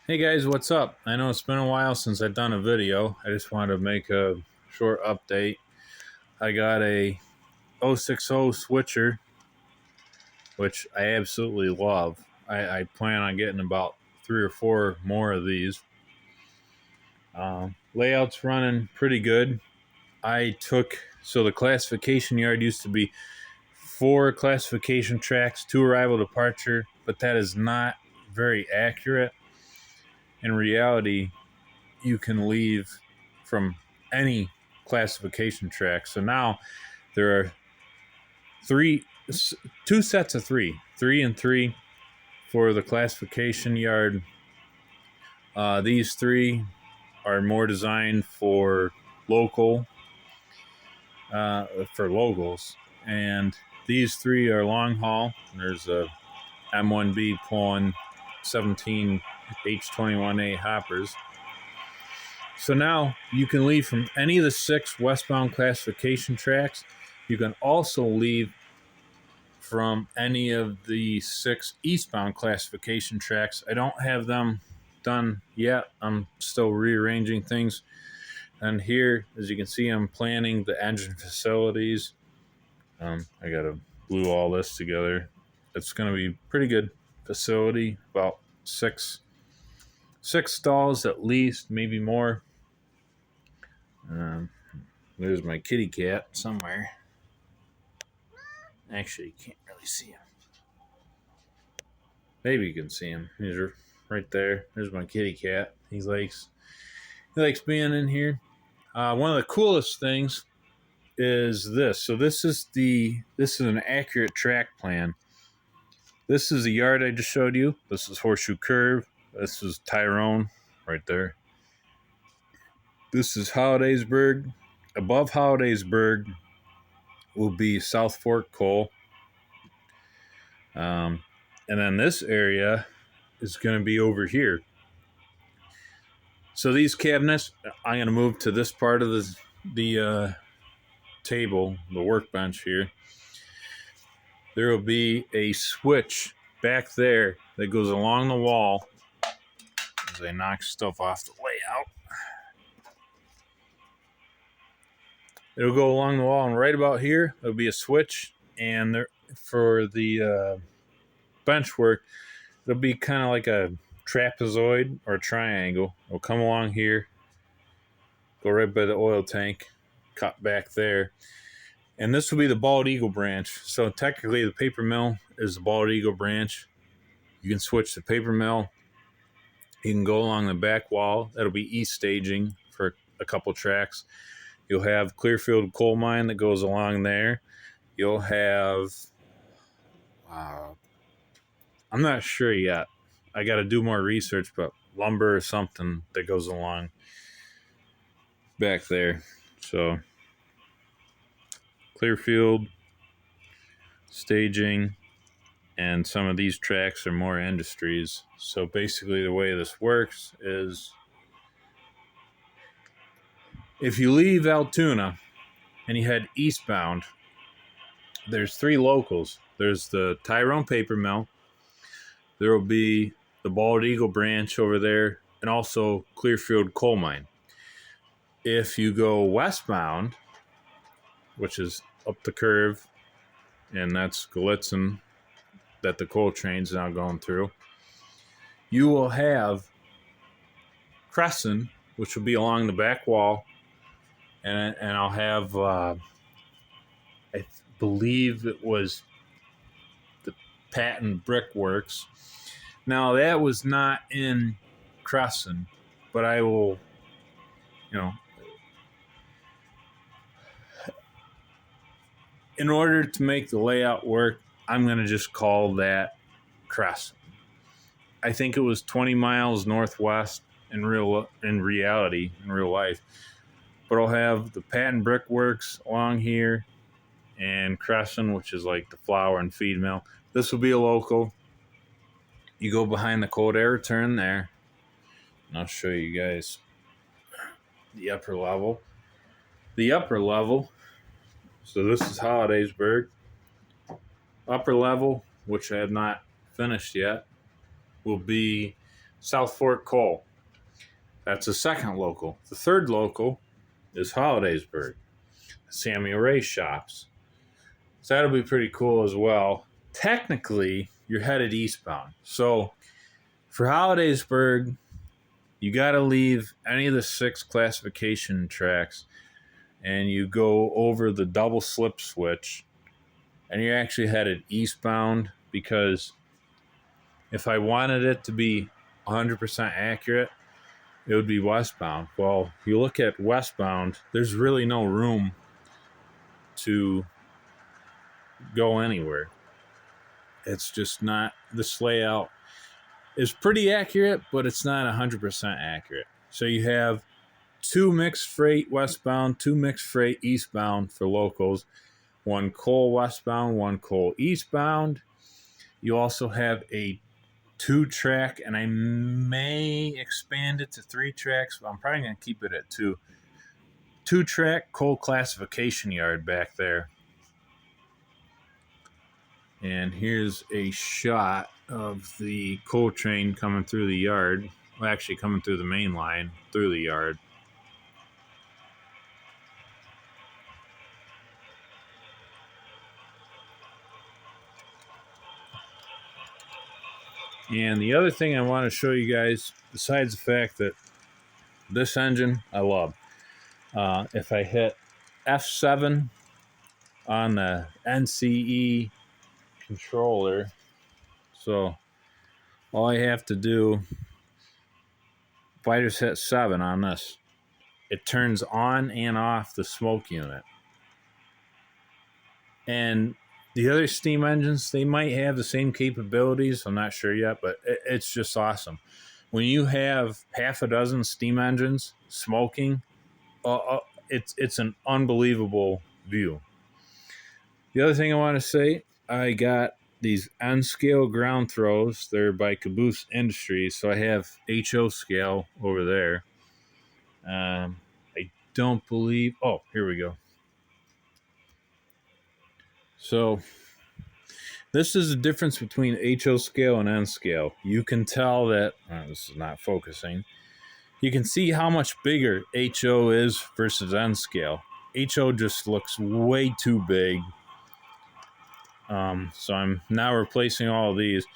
Hey guys, what's up? I know it's been a while since I've done a video. I just wanted to make a short update. I got a 060 switcher, which I absolutely love. I plan on getting about 3 or 4 more of these. Layout's running pretty good. So the classification yard used to be 4 classification tracks, 2 arrival departure, but that is not very accurate. In reality, you can leave from any classification track. So now there are two sets of three and three for the classification yard. These 3 are more designed for local, for locals, and these 3 are long haul. There's a M1B pulling 17 H21A hoppers. So now you can leave from any of the 6 westbound classification tracks. You can also leave from any of the 6 eastbound classification tracks. I don't have them done yet. I'm still rearranging things. And here, as you can see, I'm planning the engine facilities. I gotta glue all this together. It's gonna be pretty good facility, about six stalls at least, maybe more. There's my kitty cat somewhere. Actually, you can't really see him. Maybe you can see him. He's right there. There's my kitty cat. He likes being in here. One of the coolest things is this. So this is an accurate track plan. This is the yard I just showed you. This is Horseshoe Curve. This is Tyrone right there. This is Hollidaysburg. Above Hollidaysburg will be South Fork Coal. And then this area is going to be over here. So these cabinets, I'm going to move to this part of the table, the workbench here. There will be a switch back there that goes along the wall as I knock stuff off the layout. It'll go along the wall, and right about here, there'll be a switch, and there for the bench work, it'll be kind of like a trapezoid or a triangle. It'll come along here, go right by the oil tank, cut back there. And this will be the bald eagle branch. So technically the paper mill is the bald eagle branch. You can switch the paper mill. You can go along the back wall. That'll be east staging for a couple tracks. You'll have Clearfield coal mine that goes along there. You'll have, I'm not sure yet. I got to do more research, but lumber or something that goes along back there. So Clearfield, staging, and some of these tracks are more industries. So basically the way this works is if you leave Altoona and you head eastbound, there's 3 locals. There's the Tyrone paper mill. There will be the Bald Eagle branch over there, and also Clearfield coal mine. If you go westbound, which is up the curve, and that's Gallitzin that the coal train's now going through, you will have Crescent, which will be along the back wall, and I'll have, I believe it was the Patton Brickworks. Now that was not in Crescent, but I will, in order to make the layout work, I'm going to just call that Crescent. I think it was 20 miles northwest in reality, in real life. But I'll have the Patton Brickworks along here and Crescent, which is like the flour and feed mill. This will be a local. You go behind the cold air turn there, and I'll show you guys the upper level. The upper level, so this is Hollidaysburg. Upper level, which I have not finished yet, will be South Fork Coal. That's the second local. The third local is Hollidaysburg, Samuel Ray Shops. So that'll be pretty cool as well. Technically, you're headed eastbound. So for Hollidaysburg, you got to leave any of the 6 classification tracks and you go over the double slip switch and you're actually headed eastbound, because if I wanted it to be 100% accurate, it would be westbound. Well, you look at westbound, there's really no room to go anywhere. It's just not, this layout is pretty accurate, but it's not 100% accurate. So you have 2 mixed freight westbound, 2 mixed freight eastbound for locals, 1 coal westbound, 1 coal eastbound. You also have a 2-track, and I may expand it to 3 tracks, but I'm probably going to keep it at 2. 2-track coal classification yard back there. And here's a shot of the coal train coming through the yard. Well, actually coming through the main line, through the yard. And the other thing I want to show you guys, besides the fact that this engine I love, if I hit F7 on the NCE controller, so all I have to do, if I just hit 7 on this, it turns on and off the smoke unit. And the other steam engines, they might have the same capabilities. I'm not sure yet, but it's just awesome. When you have half a dozen steam engines smoking, it's an unbelievable view. The other thing I want to say, I got these N-scale ground throws. They're by Caboose Industries, so I have HO scale over there. I don't believe... Oh, here we go. So this is the difference between HO scale and N scale. You can tell that... this is not focusing. You can see how much bigger HO is versus N scale. HO just looks way too big. So I'm now replacing all of these.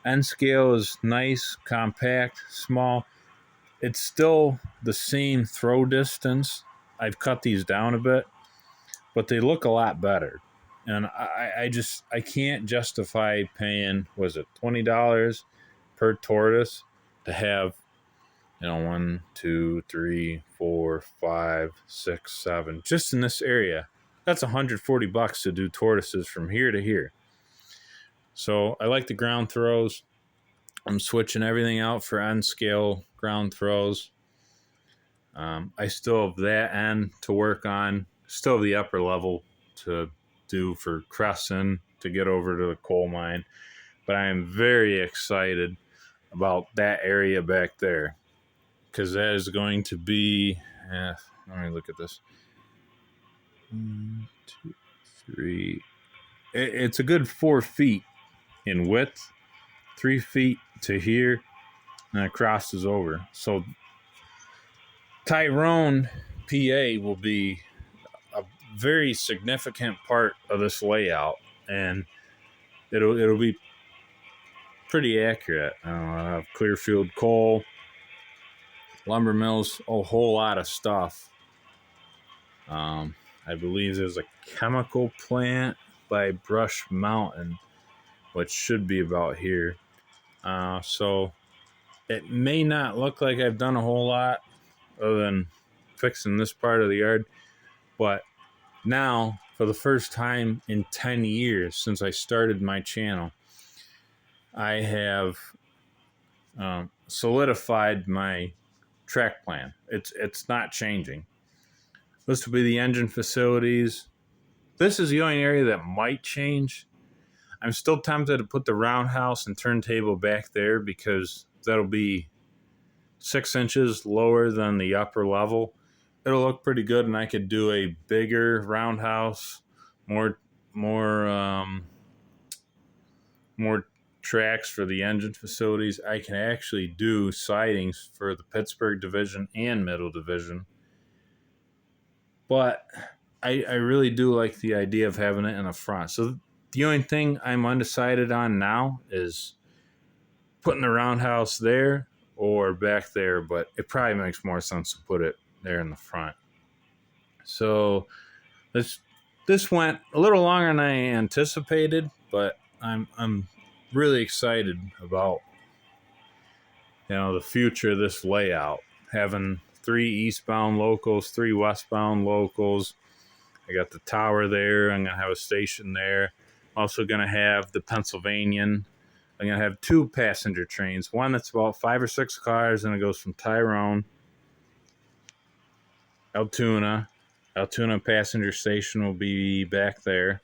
N scale is nice, compact, small. It's still the same throw distance. I've cut these down a bit, but they look a lot better. And I can't justify paying, was it $20 per tortoise to have, 1, 2, 3, 4, 5, 6, 7, just in this area. That's $140 to do tortoises from here to here. So I like the ground throws. I'm switching everything out for N scale ground throws. I still have that end to work on. Still have the upper level to do for Crescent to get over to the coal mine. But I am very excited about that area back there, because that is going to be, let me look at this. 1, 2, 3. It's a good 4 feet in width, 3 feet to here, and it crosses over. So Tyrone, PA will be a very significant part of this layout, and it'll be pretty accurate. I have Clearfield coal, lumber mills, a whole lot of stuff. I believe there's a chemical plant by Brush Mountain, which should be about here. So it may not look like I've done a whole lot other than fixing this part of the yard, but now, for the first time in 10 years since I started my channel, I have solidified my track plan. It's not changing. This will be the engine facilities. This is the only area that might change. I'm still tempted to put the roundhouse and turntable back there, because that'll be 6 inches lower than the upper level. It'll look pretty good, and I could do a bigger roundhouse, more tracks for the engine facilities, I can actually do sidings for the Pittsburgh division and Middle division. But I really do like the idea of having it in the front. So the only thing I'm undecided on now is putting the roundhouse there or back there, but it probably makes more sense to put it there in the front. So this went a little longer than I anticipated, but I'm really excited about, you know, the future of this layout. Having 3 eastbound locals, 3 westbound locals. I got the tower there. I'm gonna have a station there. Also gonna have the Pennsylvanian. I'm gonna have 2 passenger trains. One that's about 5 or 6 cars, and it goes from Tyrone, Altoona. Altoona passenger station will be back there,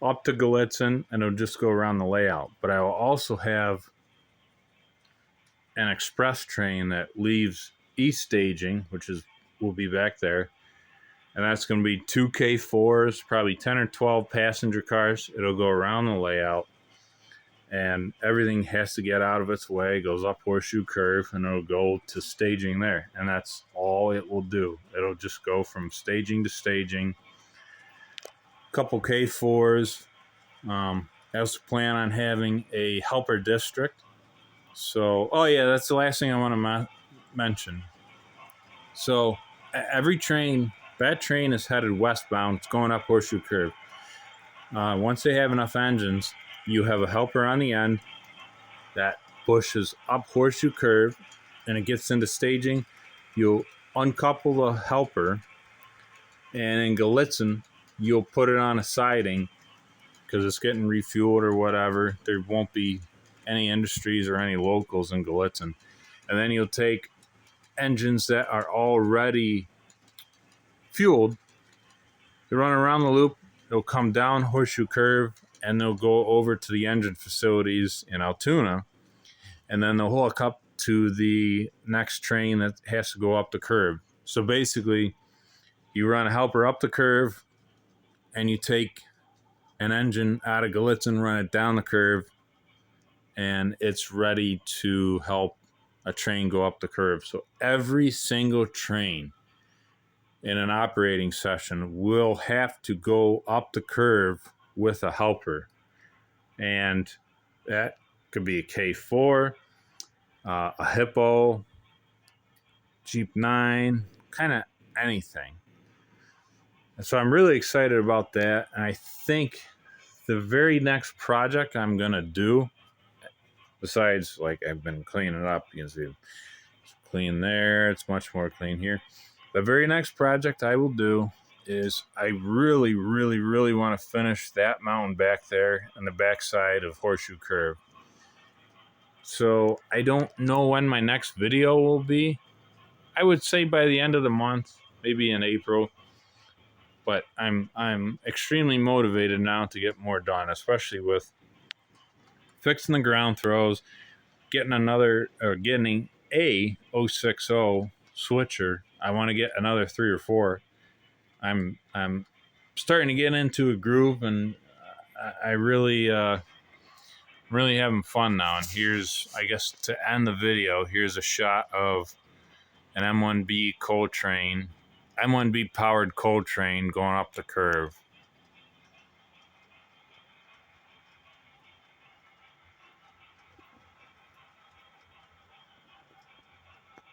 up to Gallitzin, and it'll just go around the layout. But I will also have an express train that leaves East Staging, which will be back there, and that's going to be 2 K4s, probably 10 or 12 passenger cars. It'll go around the layout, and everything has to get out of its way, goes up Horseshoe Curve, and it'll go to staging there, and that's all it will do. It'll just go from staging to staging. Couple K4s. I also plan on having a helper district. So, oh yeah, that's the last thing I want to mention. So, every train, that train is headed westbound. It's going up Horseshoe Curve. Once they have enough engines, you have a helper on the end that pushes up Horseshoe Curve, and it gets into staging. You'll uncouple the helper, and in Gallitzin, you'll put it on a siding because it's getting refueled or whatever. There won't be any industries or any locals in Gallitzin. And then you'll take engines that are already fueled, they run around the loop, they'll come down Horseshoe Curve, and they'll go over to the engine facilities in Altoona, and then they'll hook up to the next train that has to go up the curve. So basically, you run a helper up the curve, and you take an engine out of Gallitzin, run it down the curve, and it's ready to help a train go up the curve. So every single train in an operating session will have to go up the curve with a helper. And that could be a K4, a Hippo, Jeep 9, kind of anything. And so I'm really excited about that. And I think the very next project I'm going to do, besides, like, I've been cleaning it up, you can see it's clean there, it's much more clean here. The very next project I will do is I really, really, really want to finish that mountain back there on the backside of Horseshoe Curve. So I don't know when my next video will be. I would say by the end of the month, maybe in April. But I'm extremely motivated now to get more done, especially with fixing the ground throws, getting a 060 switcher. I want to get another 3 or 4. I'm starting to get into a groove, and I really having fun now. And here's, I guess, to end the video, here's a shot of an M1B coal train, M1B powered coal train going up the curve.